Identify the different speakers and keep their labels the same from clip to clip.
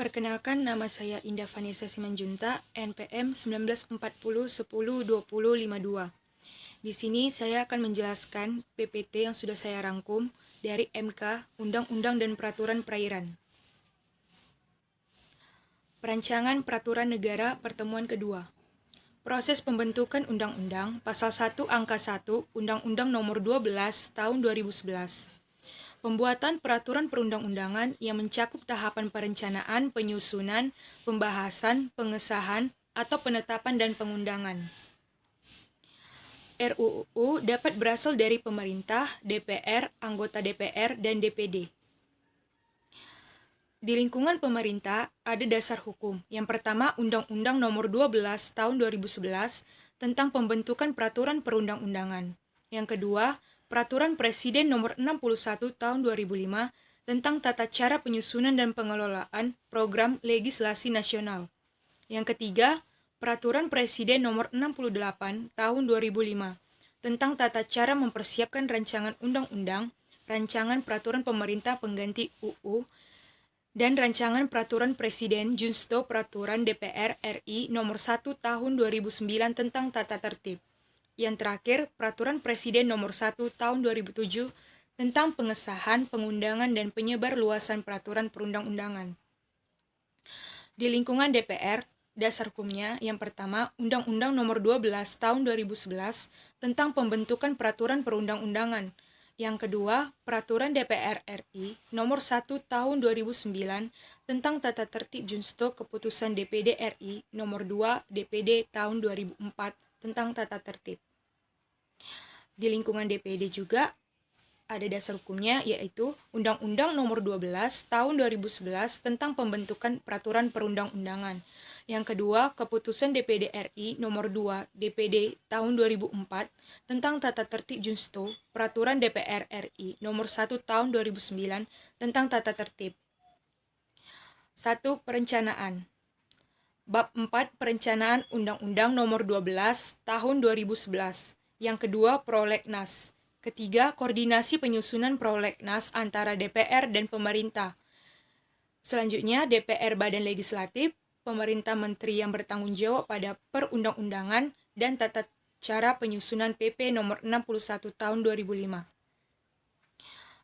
Speaker 1: Perkenalkan, nama saya Indah Vanessa Simanjunta, NPM 1940102052. Di sini saya akan menjelaskan PPT yang sudah saya rangkum dari MK, Undang-Undang dan Peraturan Perairan. Perancangan Peraturan Negara Pertemuan Kedua. Proses pembentukan Undang-Undang Pasal 1 Angka 1 Undang-Undang Nomor 12 Tahun 2011. Pembuatan peraturan perundang-undangan yang mencakup tahapan perencanaan, penyusunan, pembahasan, pengesahan, atau penetapan dan pengundangan. RUU dapat berasal dari pemerintah, DPR, anggota DPR, dan DPD. Di lingkungan pemerintah ada dasar hukum. Yang pertama, Undang-Undang Nomor 12 Tahun 2011 tentang pembentukan peraturan perundang-undangan. Yang kedua, Peraturan Presiden Nomor 61 Tahun 2005 tentang tata cara penyusunan dan pengelolaan program legislasi nasional. Yang ketiga, Peraturan Presiden Nomor 68 Tahun 2005 tentang tata cara mempersiapkan rancangan undang-undang, rancangan peraturan pemerintah pengganti UU, dan rancangan peraturan Presiden Junsto Peraturan DPR RI Nomor 1 Tahun 2009 tentang tata tertib. Yang terakhir, Peraturan Presiden Nomor 1 Tahun 2007 tentang pengesahan, pengundangan, dan penyebar luasan peraturan perundang-undangan. Di lingkungan DPR, dasar hukumnya yang pertama, Undang-Undang Nomor 12 Tahun 2011 tentang pembentukan peraturan perundang-undangan. Yang kedua, Peraturan DPR RI Nomor 1 Tahun 2009 tentang tata tertib Junsto Keputusan DPD RI Nomor 2 DPD Tahun 2004 tentang tata tertib. Di lingkungan DPD juga ada dasar hukumnya, yaitu Undang-Undang Nomor 12 Tahun 2011 tentang pembentukan peraturan perundang-undangan. Yang kedua, Keputusan DPD RI Nomor 2 DPD Tahun 2004 tentang tata tertib Junsto Peraturan DPR RI Nomor 1 Tahun 2009 tentang tata tertib. 1. Perencanaan. Bab 4 Perencanaan Undang-Undang Nomor 12 Tahun 2011. Yang kedua, Prolegnas. Ketiga, koordinasi penyusunan prolegnas antara DPR dan pemerintah. Selanjutnya, DPR Badan Legislatif, pemerintah menteri yang bertanggung jawab pada perundang-undangan, dan tata cara penyusunan PP Nomor 61 Tahun 2005.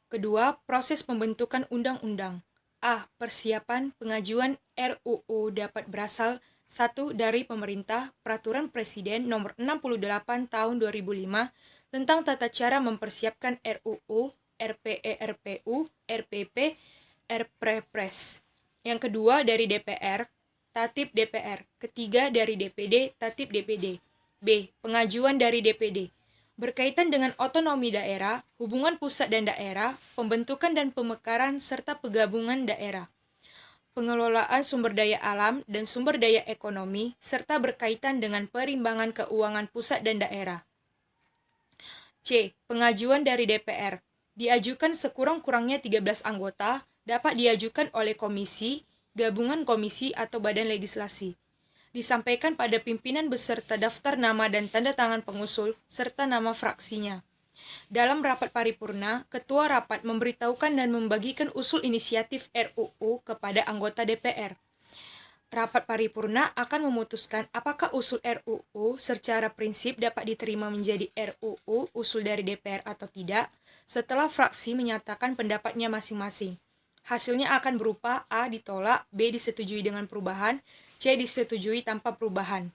Speaker 1: Kedua, proses pembentukan undang-undang. A. Persiapan pengajuan RUU dapat berasal 1. Dari pemerintah, Peraturan Presiden Nomor 68 Tahun 2005 tentang tata cara mempersiapkan RUU, RPU, RPP, RPRPres. Yang kedua dari DPR, Tatip DPR. Ketiga dari DPD, Tatip DPD. B. Pengajuan dari DPD. Berkaitan dengan otonomi daerah, hubungan pusat dan daerah, pembentukan dan pemekaran serta penggabungan daerah, pengelolaan sumber daya alam dan sumber daya ekonomi, serta berkaitan dengan perimbangan keuangan pusat dan daerah. C. Pengajuan dari DPR. Diajukan sekurang-kurangnya 13 anggota, dapat diajukan oleh komisi, gabungan komisi atau badan legislasi. Disampaikan pada pimpinan beserta daftar nama dan tanda tangan pengusul, serta nama fraksinya. Dalam rapat paripurna, ketua rapat memberitahukan dan membagikan usul inisiatif RUU kepada anggota DPR. Rapat paripurna akan memutuskan apakah usul RUU secara prinsip dapat diterima menjadi RUU usul dari DPR atau tidak, setelah fraksi menyatakan pendapatnya masing-masing. Hasilnya akan berupa A. Ditolak, B. Disetujui dengan perubahan, C. Disetujui tanpa perubahan.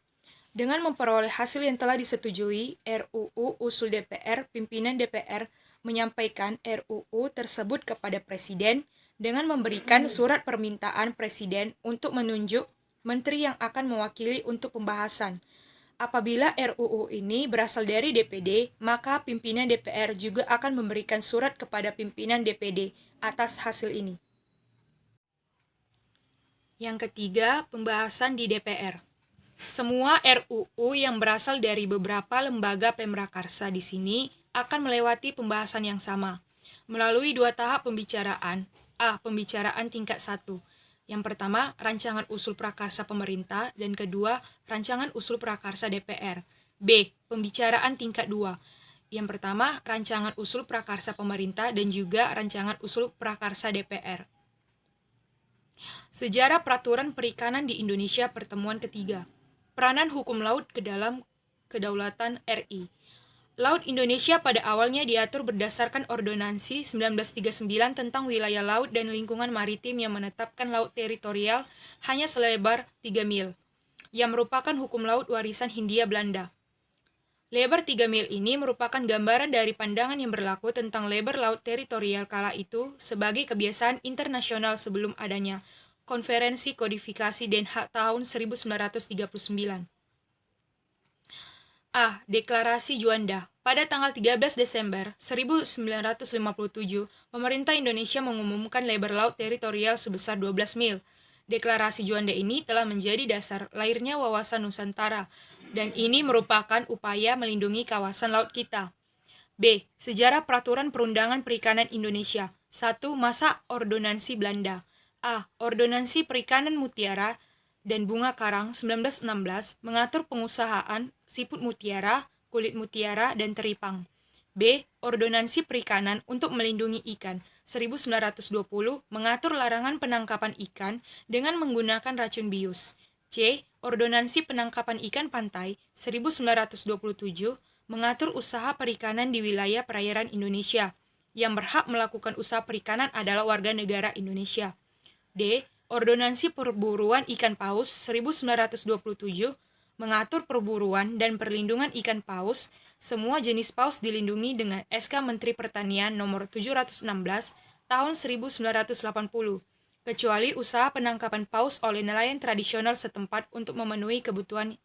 Speaker 1: Dengan memperoleh hasil yang telah disetujui, RUU usul DPR, pimpinan DPR menyampaikan RUU tersebut kepada Presiden dengan memberikan surat permintaan Presiden untuk menunjuk menteri yang akan mewakili untuk pembahasan. Apabila RUU ini berasal dari DPD, maka pimpinan DPR juga akan memberikan surat kepada pimpinan DPD atas hasil ini. Yang ketiga, pembahasan di DPR. Semua RUU yang berasal dari beberapa lembaga pemrakarsa di sini akan melewati pembahasan yang sama, melalui 2 tahap pembicaraan. A. Pembicaraan tingkat 1. Yang pertama, rancangan usul prakarsa pemerintah, dan kedua, rancangan usul prakarsa DPR. B. Pembicaraan tingkat 2. Yang pertama, rancangan usul prakarsa pemerintah dan juga rancangan usul prakarsa DPR. Sejarah Peraturan Perikanan di Indonesia Pertemuan ketiga. Peranan hukum laut ke dalam kedaulatan RI. Laut Indonesia pada awalnya diatur berdasarkan Ordonansi 1939 tentang wilayah laut dan lingkungan maritim yang menetapkan laut teritorial hanya selebar 3 mil, yang merupakan hukum laut warisan Hindia Belanda. Lebar 3 mil ini merupakan gambaran dari pandangan yang berlaku tentang lebar laut teritorial kala itu sebagai kebiasaan internasional sebelum adanya Konferensi Kodifikasi Den Haag tahun 1939. A. Deklarasi Juanda. Pada tanggal 13 Desember 1957, pemerintah Indonesia mengumumkan lebar laut teritorial sebesar 12 mil. Deklarasi Juanda ini telah menjadi dasar lahirnya wawasan Nusantara, dan ini merupakan upaya melindungi kawasan laut kita. B. Sejarah Peraturan Perundangan Perikanan Indonesia. 1. Masa Ordonansi Belanda. A. Ordonansi Perikanan Mutiara dan Bunga Karang 1916 mengatur pengusahaan siput mutiara, kulit mutiara, dan teripang. B. Ordonansi Perikanan untuk Melindungi Ikan 1920 mengatur larangan penangkapan ikan dengan menggunakan racun bius. C. Ordonansi Penangkapan Ikan Pantai 1927 mengatur usaha perikanan di wilayah perairan Indonesia. Yang berhak melakukan usaha perikanan adalah warga negara Indonesia. D. Ordonansi Perburuan Ikan Paus 1927 mengatur perburuan dan perlindungan ikan paus. Semua jenis paus dilindungi dengan SK Menteri Pertanian nomor 716 tahun 1980, kecuali usaha penangkapan paus oleh nelayan tradisional setempat untuk memenuhi kebutuhan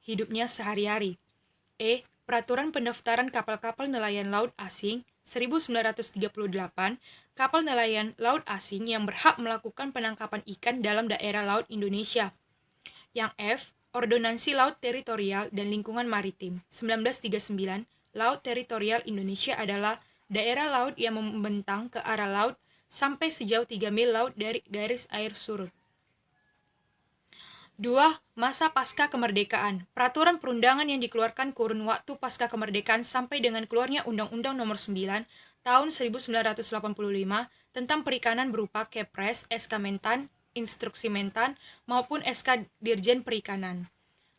Speaker 1: hidupnya sehari-hari. E. Peraturan Pendaftaran Kapal-kapal Nelayan Laut Asing 1938, kapal nelayan laut asing yang berhak melakukan penangkapan ikan dalam daerah laut Indonesia. Yang F. Ordonansi Laut Teritorial dan Lingkungan Maritim 1939, Laut Teritorial Indonesia adalah daerah laut yang membentang ke arah laut sampai sejauh 3 mil laut dari garis air surut. 2. Masa pasca kemerdekaan. Peraturan perundangan yang dikeluarkan kurun waktu pasca kemerdekaan sampai dengan keluarnya Undang-Undang Nomor 9 Tahun 1985 tentang perikanan berupa Kepres, SK Mentan, Instruksi Mentan, maupun SK Dirjen Perikanan.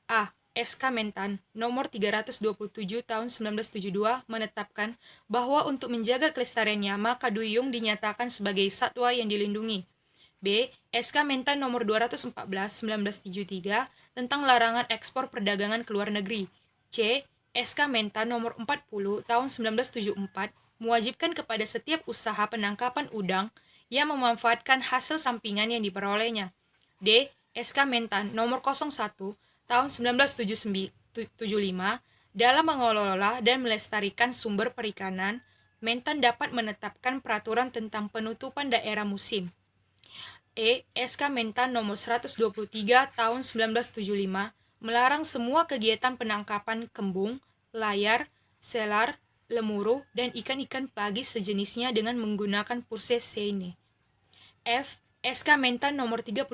Speaker 1: A. SK Mentan Nomor 327 Tahun 1972 menetapkan bahwa untuk menjaga kelestariannya maka duyung dinyatakan sebagai satwa yang dilindungi. B. SK Mentan Nomor 214 1973 tentang larangan ekspor perdagangan ke luar negeri. C. SK Mentan Nomor 40 Tahun 1974 mewajibkan kepada setiap usaha penangkapan udang yang memanfaatkan hasil sampingan yang diperolehnya. D. SK Mentan Nomor 01 Tahun 1975 dalam mengelola dan melestarikan sumber perikanan, Mentan dapat menetapkan peraturan tentang penutupan daerah musim. E. SK Mentan Nomor 123 Tahun 1975 melarang semua kegiatan penangkapan kembung, layar, selar, lemuru, dan ikan-ikan plagis sejenisnya dengan menggunakan purse seine. F. SK Mentan Nomor 35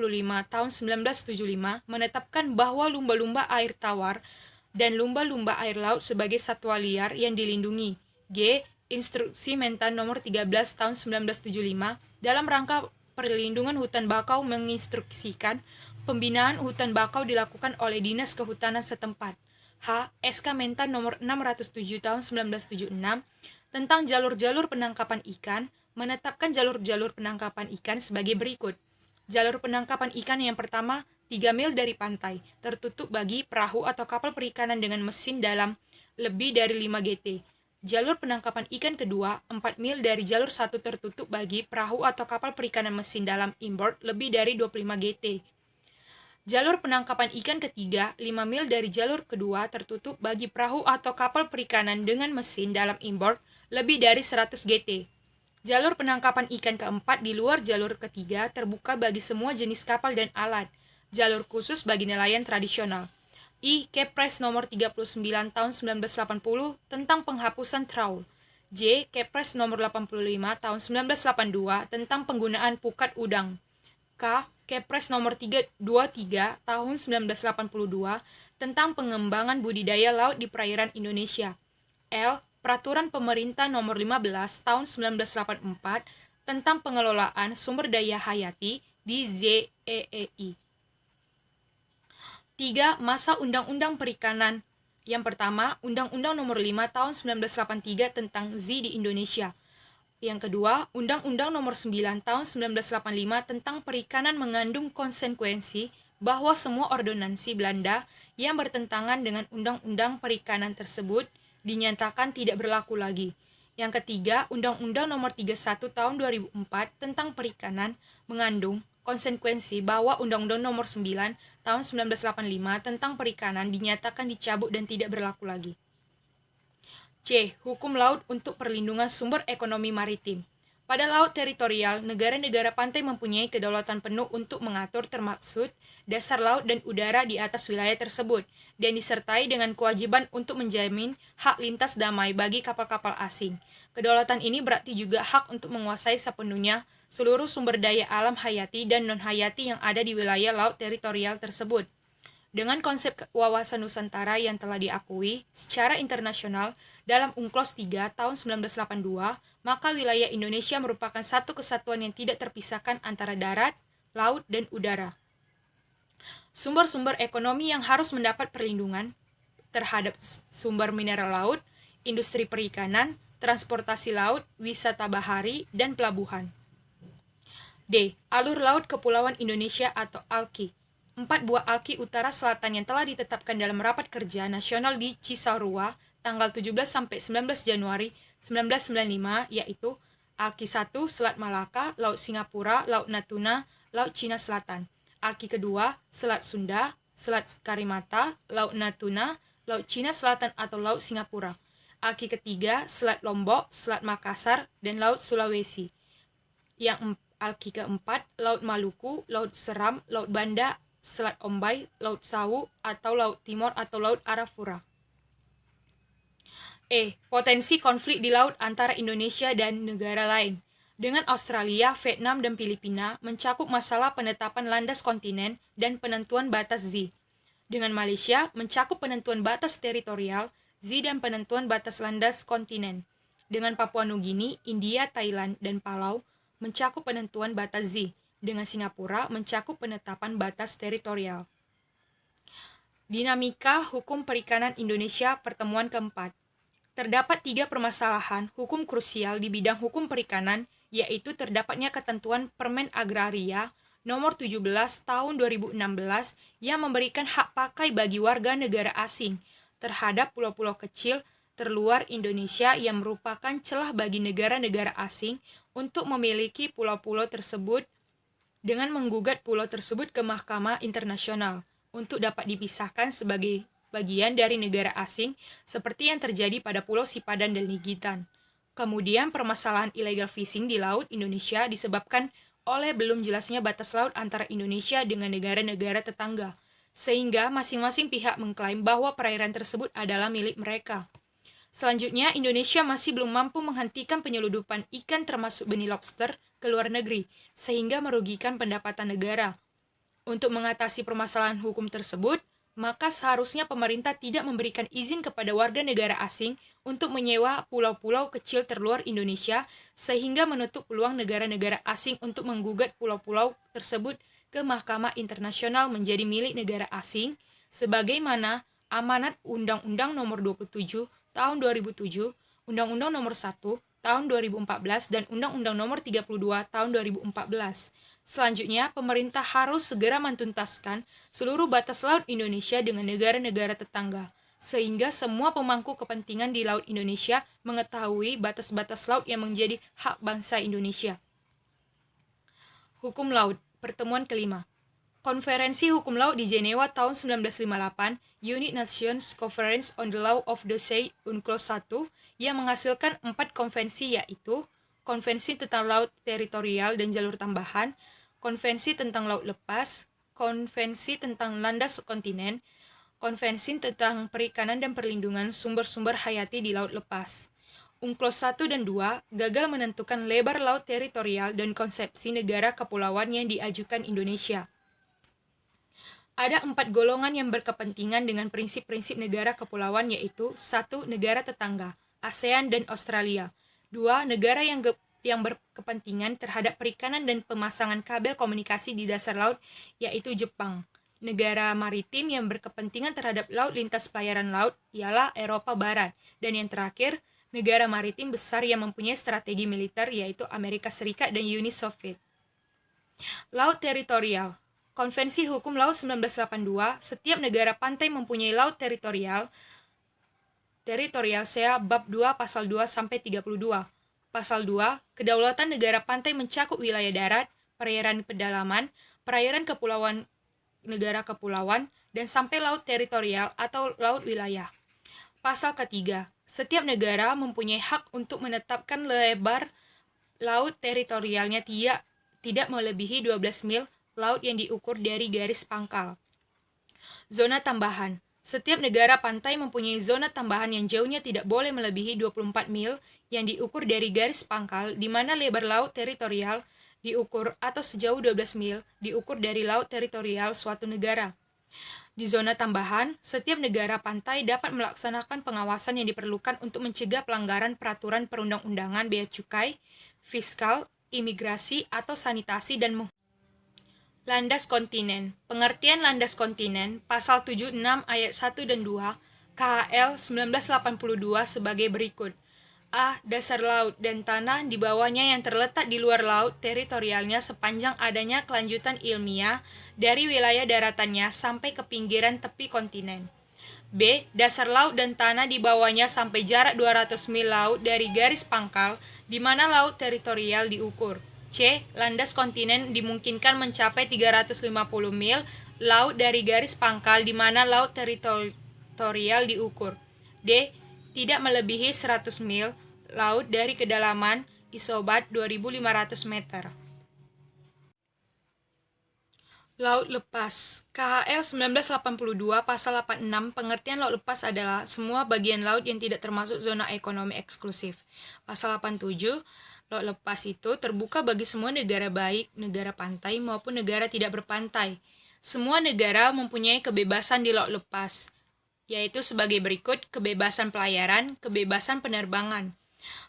Speaker 1: Tahun 1975 menetapkan bahwa lumba-lumba air tawar dan lumba-lumba air laut sebagai satwa liar yang dilindungi. G. Instruksi Mentan Nomor 13 Tahun 1975 dalam rangka perlindungan hutan bakau menginstruksikan pembinaan hutan bakau dilakukan oleh Dinas Kehutanan setempat. H. SK Mentan Nomor 607 Tahun 1976 tentang jalur-jalur penangkapan ikan menetapkan jalur-jalur penangkapan ikan sebagai berikut. Jalur penangkapan ikan yang pertama 3 mil dari pantai, tertutup bagi perahu atau kapal perikanan dengan mesin dalam lebih dari 5 GT. Jalur penangkapan ikan kedua 4 mil dari jalur satu tertutup bagi perahu atau kapal perikanan mesin dalam inboard lebih dari 25 GT. Jalur penangkapan ikan ketiga 5 mil dari jalur kedua tertutup bagi perahu atau kapal perikanan dengan mesin dalam inboard lebih dari 100 GT. Jalur penangkapan ikan keempat di luar jalur ketiga terbuka bagi semua jenis kapal dan alat. Jalur khusus bagi nelayan tradisional. I. Kepres Nomor 39 Tahun 1980 tentang penghapusan traul. J. Kepres Nomor 85 Tahun 1982 tentang penggunaan pukat udang. K. Kepres Nomor 323 Tahun 1982 tentang pengembangan budidaya laut di perairan Indonesia. L. Peraturan Pemerintah Nomor 15 Tahun 1984 tentang pengelolaan sumber daya hayati di ZEEI. 3. Masa Undang-Undang Perikanan. Yang pertama, Undang-Undang Nomor 5 Tahun 1983 tentang ZEE di Indonesia. Yang kedua, Undang-Undang Nomor 9 Tahun 1985 tentang Perikanan mengandung konsekuensi bahwa semua ordonansi Belanda yang bertentangan dengan Undang-Undang Perikanan tersebut dinyatakan tidak berlaku lagi. Yang ketiga, Undang-Undang Nomor 31 Tahun 2004 tentang Perikanan mengandung konsekuensi bahwa Undang-Undang Nomor 9 Tahun 1985 tentang Perikanan dinyatakan dicabut dan tidak berlaku lagi. C. Hukum laut untuk perlindungan sumber ekonomi maritim. Pada laut teritorial, negara-negara pantai mempunyai kedaulatan penuh untuk mengatur termaksud dasar laut dan udara di atas wilayah tersebut, dan disertai dengan kewajiban untuk menjamin hak lintas damai bagi kapal-kapal asing. Kedaulatan ini berarti juga hak untuk menguasai sepenuhnya seluruh sumber daya alam hayati dan non-hayati yang ada di wilayah laut teritorial tersebut. Dengan konsep wawasan Nusantara yang telah diakui secara internasional dalam UNCLOS 3 tahun 1982, maka wilayah Indonesia merupakan satu kesatuan yang tidak terpisahkan antara darat, laut, dan udara. Sumber-sumber ekonomi yang harus mendapat perlindungan terhadap sumber mineral laut, industri perikanan, transportasi laut, wisata bahari, dan pelabuhan. D. Alur Laut Kepulauan Indonesia atau ALKI. 4 buah ALKI Utara Selatan yang telah ditetapkan dalam Rapat Kerja Nasional di Cisarua tanggal 17-19 Januari 1995, yaitu ALKI 1 Selat Malaka, Laut Singapura, Laut Natuna, Laut Cina Selatan. ALKI kedua Selat Sunda, Selat Karimata, Laut Natuna, Laut Cina Selatan atau Laut Singapura. ALKI ketiga Selat Lombok, Selat Makassar, dan Laut Sulawesi. Yang ALKI keempat Laut Maluku, Laut Seram, Laut Banda, Selat Ombai, Laut Sawu, atau Laut Timor atau Laut Arafura. E. Potensi konflik di laut antara Indonesia dan negara lain. Dengan Australia, Vietnam, dan Filipina mencakup masalah penetapan landas kontinen dan penentuan batas Z. Dengan Malaysia mencakup penentuan batas teritorial, Z, dan penentuan batas landas kontinen. Dengan Papua Nugini, India, Thailand, dan Palau mencakup penentuan batas Z. Dengan Singapura mencakup penetapan batas teritorial. Dinamika Hukum Perikanan Indonesia Pertemuan keempat. Terdapat 3 permasalahan hukum krusial di bidang hukum perikanan, yaitu terdapatnya ketentuan Permen Agraria Nomor 17 Tahun 2016 yang memberikan hak pakai bagi warga negara asing terhadap pulau-pulau kecil terluar Indonesia yang merupakan celah bagi negara-negara asing untuk memiliki pulau-pulau tersebut dengan menggugat pulau tersebut ke Mahkamah Internasional untuk dapat dipisahkan sebagai bagian dari negara asing seperti yang terjadi pada Pulau Sipadan dan Ligitan. Kemudian permasalahan illegal fishing di laut Indonesia disebabkan oleh belum jelasnya batas laut antara Indonesia dengan negara-negara tetangga, sehingga masing-masing pihak mengklaim bahwa perairan tersebut adalah milik mereka. Selanjutnya, Indonesia masih belum mampu menghentikan penyeludupan ikan termasuk benih lobster ke luar negeri, sehingga merugikan pendapatan negara. Untuk mengatasi permasalahan hukum tersebut, maka seharusnya pemerintah tidak memberikan izin kepada warga negara asing untuk menyewa pulau-pulau kecil terluar Indonesia, sehingga menutup peluang negara-negara asing untuk menggugat pulau-pulau tersebut ke Mahkamah Internasional menjadi milik negara asing, sebagaimana amanat Undang-Undang Nomor 27 Tahun 2007, Undang-Undang Nomor 1 Tahun 2014, dan Undang-Undang Nomor 32 Tahun 2014. Selanjutnya, pemerintah harus segera mentuntaskan seluruh batas laut Indonesia dengan negara-negara tetangga, sehingga semua pemangku kepentingan di laut Indonesia mengetahui batas-batas laut yang menjadi hak bangsa Indonesia. Hukum Laut, Pertemuan kelima. Konferensi Hukum Laut di Jenewa tahun 1958, United Nations Conference on the Law of the Sea, UNCLOS 1, yang menghasilkan 4 konvensi, yaitu Konvensi tentang Laut Teritorial dan Jalur Tambahan, Konvensi tentang Laut Lepas, Konvensi tentang Landas Kontinen, Konvensi tentang Perikanan dan Perlindungan Sumber-sumber Hayati di Laut Lepas. UNCLOS 1 dan 2 gagal menentukan lebar laut teritorial dan konsepsi negara kepulauan yang diajukan Indonesia. Ada 4 golongan yang berkepentingan dengan prinsip-prinsip negara kepulauan, yaitu 1. Negara tetangga, ASEAN dan Australia. 2. Negara yang yang berkepentingan terhadap perikanan dan pemasangan kabel komunikasi di dasar laut, yaitu Jepang. Negara maritim yang berkepentingan terhadap laut lintas pelayaran laut ialah Eropa Barat. Dan yang terakhir, negara maritim besar yang mempunyai strategi militer yaitu Amerika Serikat dan Uni Soviet. Laut teritorial. Konvensi Hukum Laut 1982, setiap negara pantai mempunyai laut teritorial. Teritorial SEA Bab 2 Pasal 2 sampai 32. Pasal 2, kedaulatan negara pantai mencakup wilayah darat, perairan pedalaman, perairan kepulauan, negara kepulauan, dan sampai laut teritorial atau laut wilayah. Pasal ketiga, setiap negara mempunyai hak untuk menetapkan lebar laut teritorialnya tidak melebihi 12 mil laut yang diukur dari garis pangkal. Zona tambahan. Setiap negara pantai mempunyai zona tambahan yang jauhnya tidak boleh melebihi 24 mil yang diukur dari garis pangkal, di mana lebar laut teritorial diukur atau sejauh 12 mil diukur dari laut teritorial suatu negara. Di zona tambahan, setiap negara pantai dapat melaksanakan pengawasan yang diperlukan untuk mencegah pelanggaran peraturan perundang-undangan bea cukai, fiskal, imigrasi, atau sanitasi dan landas kontinen. Pengertian landas kontinen, pasal 76 ayat 1 dan 2, KHL 1982 sebagai berikut. A. Dasar laut dan tanah di bawahnya yang terletak di luar laut teritorialnya sepanjang adanya kelanjutan ilmiah dari wilayah daratannya sampai ke pinggiran tepi kontinen. B. Dasar laut dan tanah di bawahnya sampai jarak 200 mil laut dari garis pangkal di mana laut teritorial diukur. C. Landas kontinen dimungkinkan mencapai 350 mil laut dari garis pangkal di mana laut teritorial diukur. D. Tidak melebihi 100 mil laut dari kedalaman isobat 2.500 meter. Laut lepas. KHL 1982 pasal 86 pengertian laut lepas adalah semua bagian laut yang tidak termasuk zona ekonomi eksklusif. Pasal 87, laut lepas itu terbuka bagi semua negara baik negara pantai maupun negara tidak berpantai. Semua negara mempunyai kebebasan di laut lepas, yaitu sebagai berikut: kebebasan pelayaran, kebebasan penerbangan.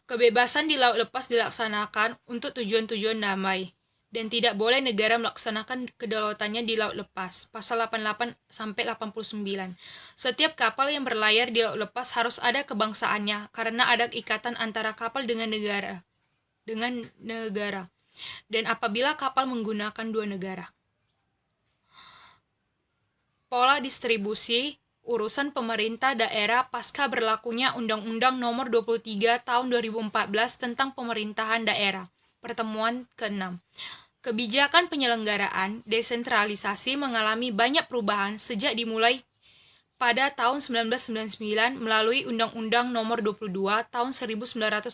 Speaker 1: Kebebasan di laut lepas dilaksanakan untuk tujuan-tujuan damai, dan tidak boleh negara melaksanakan kedaulatannya di laut lepas. Pasal 88 sampai 89. Setiap kapal yang berlayar di laut lepas harus ada kebangsaannya karena ada ikatan antara kapal dengan negara. Dan apabila kapal menggunakan dua negara. Pola distribusi urusan pemerintah daerah pasca berlakunya Undang-Undang Nomor 23 Tahun 2014 tentang Pemerintahan Daerah. Pertemuan ke-6. Kebijakan penyelenggaraan desentralisasi mengalami banyak perubahan sejak dimulai pada tahun 1999 melalui Undang-Undang Nomor 22 Tahun 1999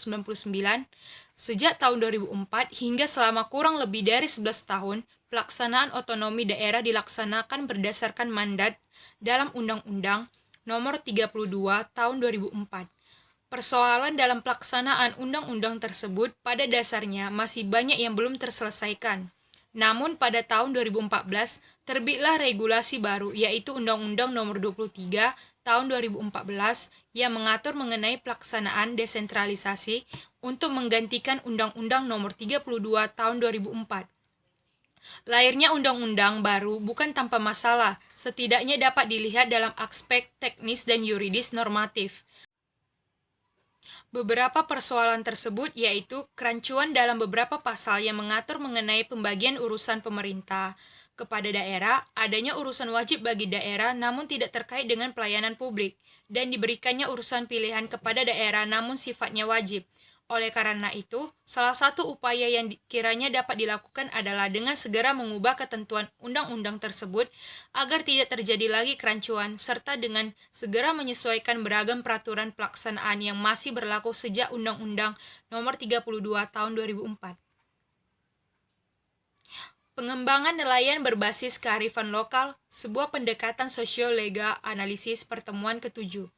Speaker 1: sejak tahun 2004 hingga selama kurang lebih dari 11 tahun pelaksanaan otonomi daerah dilaksanakan berdasarkan mandat dalam Undang-Undang Nomor 32 Tahun 2004. Persoalan dalam pelaksanaan undang-undang tersebut pada dasarnya masih banyak yang belum terselesaikan. Namun pada tahun 2014 terbitlah regulasi baru yaitu Undang-Undang Nomor 23 Tahun 2014 yang mengatur mengenai pelaksanaan desentralisasi untuk menggantikan Undang-Undang Nomor 32 Tahun 2004. Lahirnya undang-undang baru bukan tanpa masalah, setidaknya dapat dilihat dalam aspek teknis dan yuridis normatif. Beberapa persoalan tersebut yaitu kerancuan dalam beberapa pasal yang mengatur mengenai pembagian urusan pemerintah kepada daerah, adanya urusan wajib bagi daerah namun tidak terkait dengan pelayanan publik, dan diberikannya urusan pilihan kepada daerah namun sifatnya wajib. Oleh karena itu, salah satu upaya yang kiranya dapat dilakukan adalah dengan segera mengubah ketentuan undang-undang tersebut agar tidak terjadi lagi kerancuan, serta dengan segera menyesuaikan beragam peraturan pelaksanaan yang masih berlaku sejak Undang-Undang Nomor 32 Tahun 2004. Pengembangan nelayan berbasis kearifan lokal, sebuah pendekatan sosio-legal analisis pertemuan ke-7.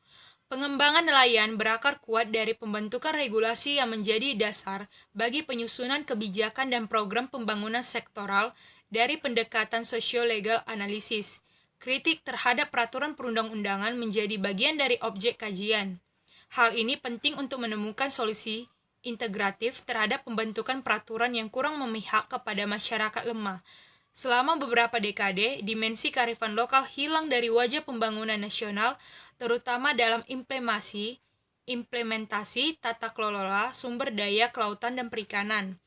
Speaker 1: Pengembangan nelayan berakar kuat dari pembentukan regulasi yang menjadi dasar bagi penyusunan kebijakan dan program pembangunan sektoral dari pendekatan sosio-legal analisis. Kritik terhadap peraturan perundang-undangan menjadi bagian dari objek kajian. Hal ini penting untuk menemukan solusi integratif terhadap pembentukan peraturan yang kurang memihak kepada masyarakat lemah. Selama beberapa dekade, dimensi kearifan lokal hilang dari wajah pembangunan nasional, terutama dalam implementasi tata kelola sumber daya kelautan dan perikanan.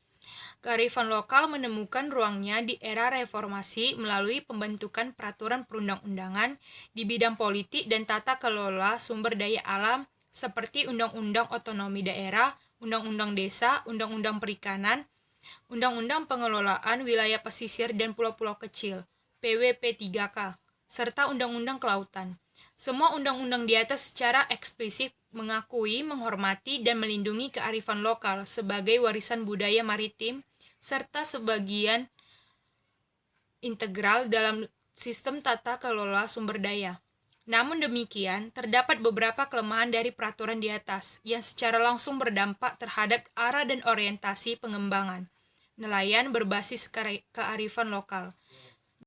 Speaker 1: Kearifan lokal menemukan ruangnya di era reformasi melalui pembentukan peraturan perundang-undangan di bidang politik dan tata kelola sumber daya alam seperti Undang-Undang Otonomi Daerah, Undang-Undang Desa, Undang-Undang Perikanan, Undang-Undang Pengelolaan Wilayah Pesisir dan Pulau-Pulau Kecil, PWP3K, serta Undang-Undang Kelautan. Semua undang-undang di atas secara eksplisit mengakui, menghormati, dan melindungi kearifan lokal sebagai warisan budaya maritim serta sebagian integral dalam sistem tata kelola sumber daya. Namun demikian, terdapat beberapa kelemahan dari peraturan di atas yang secara langsung berdampak terhadap arah dan orientasi pengembangan nelayan berbasis kearifan lokal.